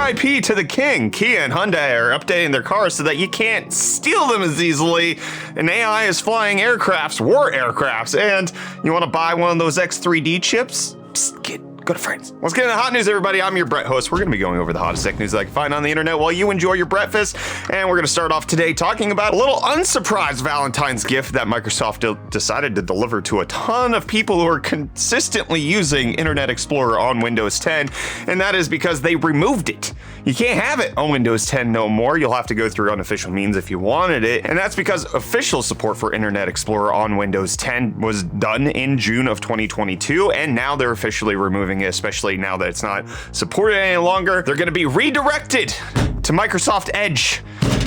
RIP to the king. Kia and Hyundai are updating their cars so that you can't steal them as easily. And AI is flying aircrafts, war aircrafts. And you want to buy one of those X3D chips? Psst, kid. Go to friends. Let's get into the hot news, everybody. I'm your Brett host. We're going to be going over the hottest tech news that I can find on the internet while you enjoy your breakfast. And we're going to start off today talking about a little unsurprised Valentine's gift that Microsoft decided to deliver to a ton of people who are consistently using Internet Explorer on Windows 10. And that is because they removed it. You can't have it on Windows 10 no more. You'll have to go through unofficial means if you wanted it. And that's because official support for Internet Explorer on Windows 10 was done in June of 2022. And now they're officially removing it, especially now that it's not supported any longer. They're going to be redirected to Microsoft Edge.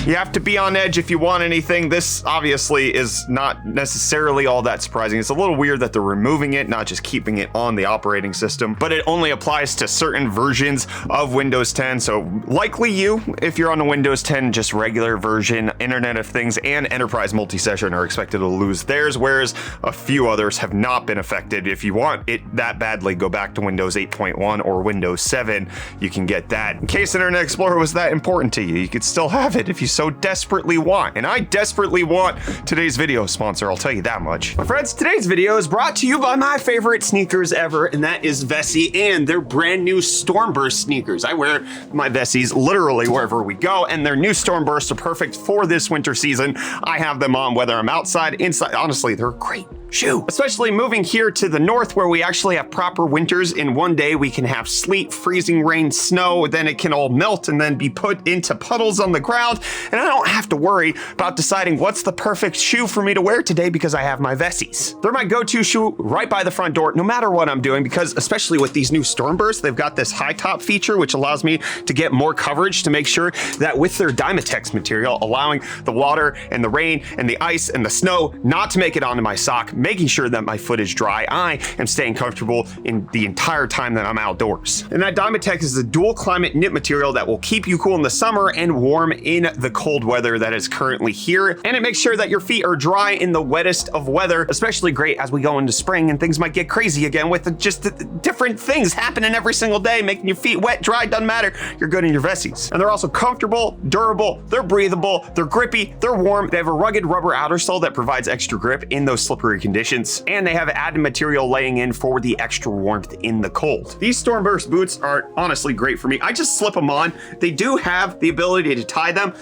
You have to be on Edge if you want anything. This obviously is not necessarily all that surprising. It's a little weird that they're removing it, not just keeping it on the operating system, but it only applies to certain versions of Windows 10. So likely you, if you're on a Windows 10, just regular version, Internet of Things and Enterprise Multi-Session are expected to lose theirs, whereas a few others have not been affected. If you want it that badly, go back to Windows 8.1 or Windows 7. You can get that. In case Internet Explorer was that important to you, you could still have it if you so desperately want. And I desperately want today's video sponsor, I'll tell you that much. My friends, today's video is brought to you by my favorite sneakers ever, and that is Vessi and their brand new Stormburst sneakers. I wear my Vessis literally wherever we go, and their new Stormbursts are perfect for this winter season. I have them on whether I'm outside, inside. Honestly, they're great shoe, especially moving here to the north where we actually have proper winters. In one day we can have sleet, freezing rain, snow, then it can all melt and then be put into puddles on the ground, and I don't have to worry about deciding what's the perfect shoe for me to wear today because I have my Vessis. They're my go-to shoe right by the front door no matter what I'm doing, because especially with these new Stormbursts, they've got this high top feature which allows me to get more coverage to make sure that with their Dymatex material, allowing the water and the rain and the ice and the snow not to make it onto my sock, making sure that my foot is dry. I am staying comfortable in the entire time that I'm outdoors. And that Dymatex is a dual climate knit material that will keep you cool in the summer and warm in the cold weather that is currently here. And it makes sure that your feet are dry in the wettest of weather, especially great as we go into spring and things might get crazy again with just different things happening every single day, making your feet wet, dry, doesn't matter. You're good in your Vessis. And they're also comfortable, durable, they're breathable, they're grippy, they're warm. They have a rugged rubber outer sole that provides extra grip in those slippery conditions, and they have added material laying in for the extra warmth in the cold. These Stormburst boots are honestly great for me. I just slip them on. They do have the ability to tie them.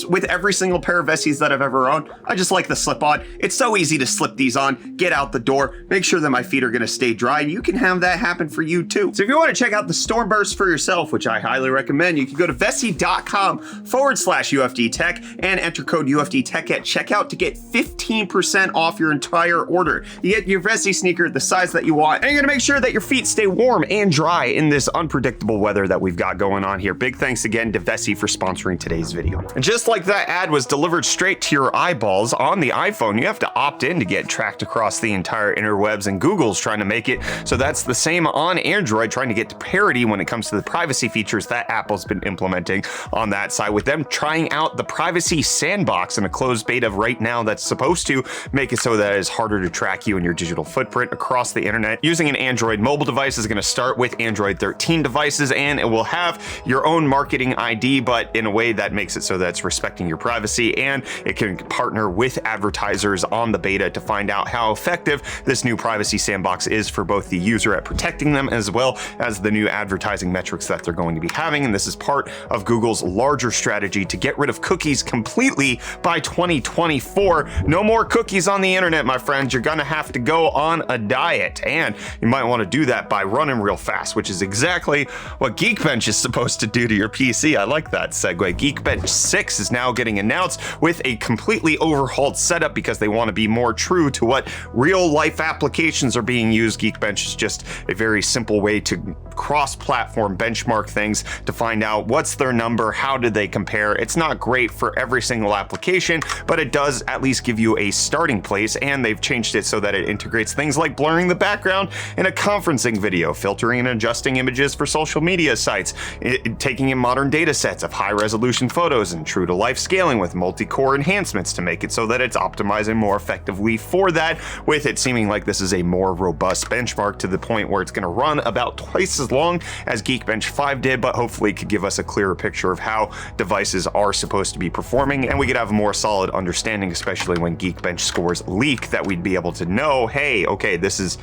With every single pair of Vessis that I've ever owned, I just like the slip on. It's so easy to slip these on, get out the door, make sure that my feet are gonna stay dry, and you can have that happen for you too. So if you wanna check out the Stormburst for yourself, which I highly recommend, you can go to vessi.com/UFD Tech and enter code UFD Tech at checkout to get 15% off your entire order. You get your Vessi sneaker the size that you want, and you're gonna make sure that your feet stay warm and dry in this unpredictable weather that we've got going on here. Big thanks again to Vessi for sponsoring today's video. And just like that ad was delivered straight to your eyeballs on the iPhone, you have to opt in to get tracked across the entire interwebs, and Google's trying to make it so that's the same on Android, trying to get to parity when it comes to the privacy features that Apple's been implementing on that side, with them trying out the privacy sandbox in a closed beta right now that's supposed to make it so that it's harder to track you and your digital footprint across the internet. Using an Android mobile device is going to start with Android 13 devices, and it will have your own marketing ID, but in a way that makes it so that it's respecting your privacy, and it can partner with advertisers on the beta to find out how effective this new privacy sandbox is for both the user at protecting them as well as the new advertising metrics that they're going to be having. And this is part of Google's larger strategy to get rid of cookies completely by 2024. No more cookies on the internet, my friends. You're gonna have to go on a diet, and you might want to do that by running real fast, which is exactly what Geekbench is supposed to do to your PC. I like that segue. Geekbench 6 is now getting announced with a completely overhauled setup because they want to be more true to what real life applications are being used. Geekbench is just a very simple way to cross-platform benchmark things to find out what's their number, how did they compare. It's not great for every single application, but it does at least give you a starting place, and they've changed it so that it integrates things like blurring the background in a conferencing video, filtering and adjusting images for social media sites, taking in modern data sets of high-resolution photos cores and true-to-life scaling with multi-core enhancements to make it so that it's optimizing more effectively for that, with it seeming like this is a more robust benchmark to the point where it's going to run about twice as long as Geekbench 5 did, but hopefully it could give us a clearer picture of how devices are supposed to be performing, and we could have a more solid understanding, especially when Geekbench scores leak, that we'd be able to know, hey, okay, this is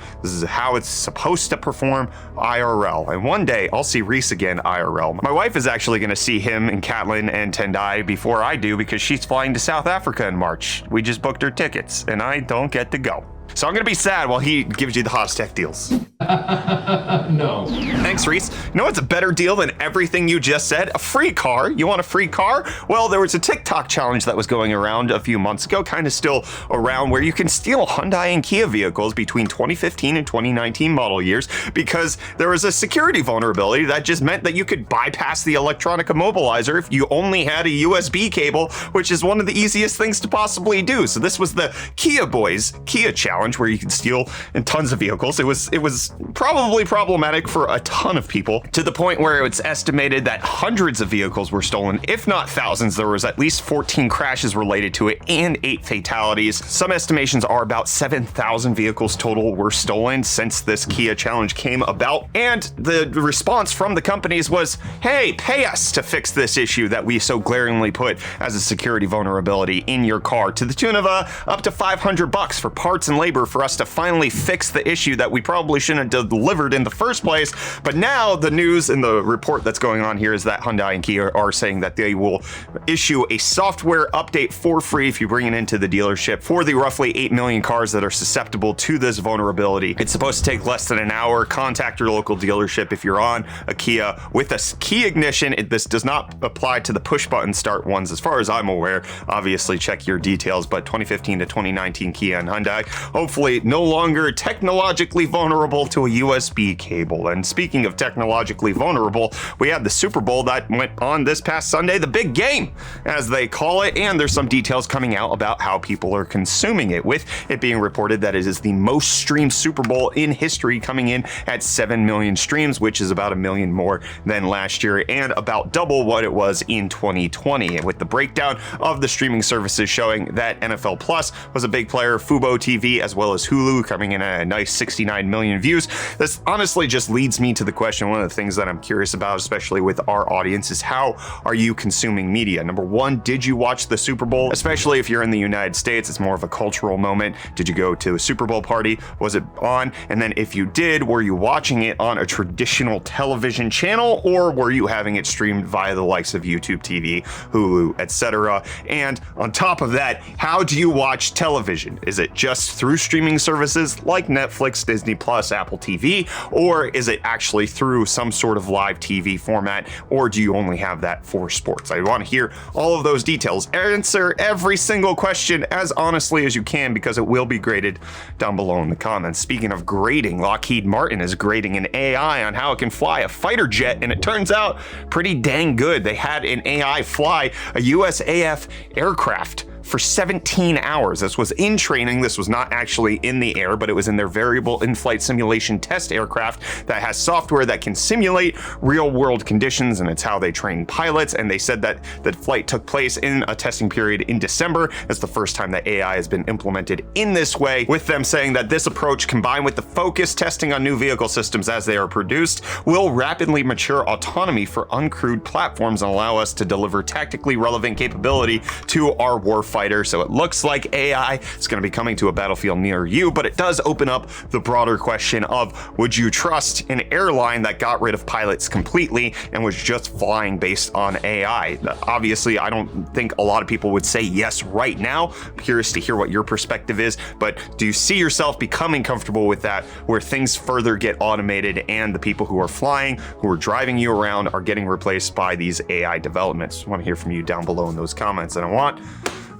how it's supposed to perform IRL. And one day I'll see Reece again IRL. My wife is actually going to see him in Catlin and Tendai before I do because she's flying to South Africa in March. We just booked her tickets and I don't get to go. So I'm gonna be sad while he gives you the hottest tech deals. No. Thanks, Reece. You know what's a better deal than everything you just said? A free car. You want a free car? Well, there was a TikTok challenge that was going around a few months ago, kind of still around, where you can steal Hyundai and Kia vehicles between 2015 and 2019 model years because there was a security vulnerability that just meant that you could bypass the electronic immobilizer if you only had a USB cable, which is one of the easiest things to possibly do. So this was the Kia Boys Kia challenge, where you can steal in tons of vehicles. It was probably problematic for a ton of people, to the point where it's estimated that hundreds of vehicles were stolen, if not thousands. There was at least 14 crashes related to it and 8 fatalities. Some estimations are about 7,000 vehicles total were stolen since this Kia challenge came about, and the response from the companies was, hey, pay us to fix this issue that we so glaringly put as a security vulnerability in your car, to the tune of up to $500 for parts and labor for us to finally fix the issue that we probably shouldn't have delivered in the first place. But now the news and the report that's going on here is that Hyundai and Kia are saying that they will issue a software update for free if you bring it into the dealership for the roughly 8 million cars that are susceptible to this vulnerability. It's supposed to take less than an hour. Contact your local dealership if you're on a Kia with a key ignition. This does not apply to the push button start ones as far as I'm aware. Obviously check your details, but 2015 to 2019 Kia and Hyundai, hopefully no longer technologically vulnerable to a USB cable. And speaking of technologically vulnerable, we had the Super Bowl that went on this past Sunday, the big game, as they call it, and there's some details coming out about how people are consuming it, with it being reported that it is the most streamed Super Bowl in history, coming in at 7 million streams, which is about 1 million more than last year and about double what it was in 2020. And with the breakdown of the streaming services showing that NFL Plus was a big player, Fubo TV, as well as Hulu, coming in at a nice 69 million views. This honestly just leads me to the question, one of the things that I'm curious about, especially with our audience, is how are you consuming media? Number one, did you watch the Super Bowl? Especially if you're in the United States, it's more of a cultural moment. Did you go to a Super Bowl party? Was it on? And then if you did, were you watching it on a traditional television channel, or were you having it streamed via the likes of YouTube TV, Hulu, etc.? And on top of that, how do you watch television? Is it just through streaming services like Netflix, Disney Plus, Apple TV, or is it actually through some sort of live TV format, or do you only have that for sports? I want to hear all of those details. Answer every single question as honestly as you can, because it will be graded down below in the comments. Speaking of grading, Lockheed Martin is grading an AI on how it can fly a fighter jet, and it turns out pretty dang good. They had an AI fly a USAF aircraft for 17 hours. This was in training. This was not actually in the air, but it was in their variable in-flight simulation test aircraft that has software that can simulate real-world conditions, and it's how they train pilots. And they said that the flight took place in a testing period in December. It's the first time that AI has been implemented in this way, with them saying that this approach, combined with the focused testing on new vehicle systems as they are produced, will rapidly mature autonomy for uncrewed platforms and allow us to deliver tactically relevant capability to our warfighter. So it looks like AI is going to be coming to a battlefield near you, but it does open up the broader question of, would you trust an airline that got rid of pilots completely and was just flying based on AI? Obviously, I don't think a lot of people would say yes right now. I'm curious to hear what your perspective is, but do you see yourself becoming comfortable with that, where things further get automated and the people who are flying, who are driving you around, are getting replaced by these AI developments? I want to hear from you down below in those comments, and I want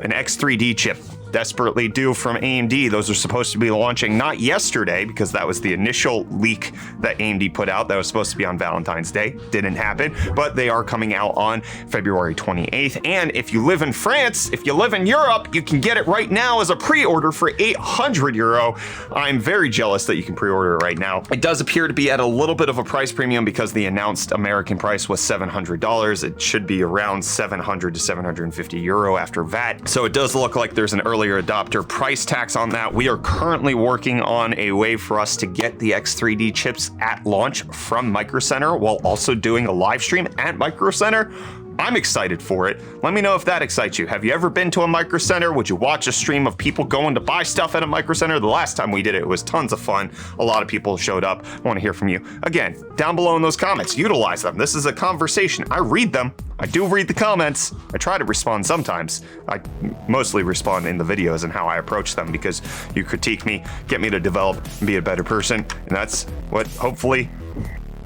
an X3D chip. desperately due from AMD. Those are supposed to be launching not yesterday, because that was the initial leak that AMD put out that was supposed to be on Valentine's Day. Didn't happen, but they are coming out on February 28th. And if you live in France, if you live in Europe, you can get it right now as a pre-order for 800 euro. I'm very jealous that you can pre-order it right now. It does appear to be at a little bit of a price premium because the announced American price was $700. It should be around 700 to 750 euro after VAT. So it does look like there's an earlier adopter price tax on that. We are currently working on a way for us to get the X3D chips at launch from Micro Center while also doing a live stream at Micro Center. I'm excited for it. Let me know if that excites you. Have you ever been to a Micro Center? Would you watch a stream of people going to buy stuff at a Micro Center? The last time we did it, it was tons of fun. A lot of people showed up. I want to hear from you. Again, down below in those comments, utilize them. This is a conversation. I read them. I do read the comments. I try to respond sometimes. I mostly respond in the videos and how I approach them, because you critique me, get me to develop and be a better person. And that's what hopefully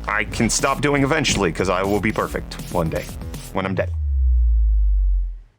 I can stop doing eventually, because I will be perfect one day when I'm dead.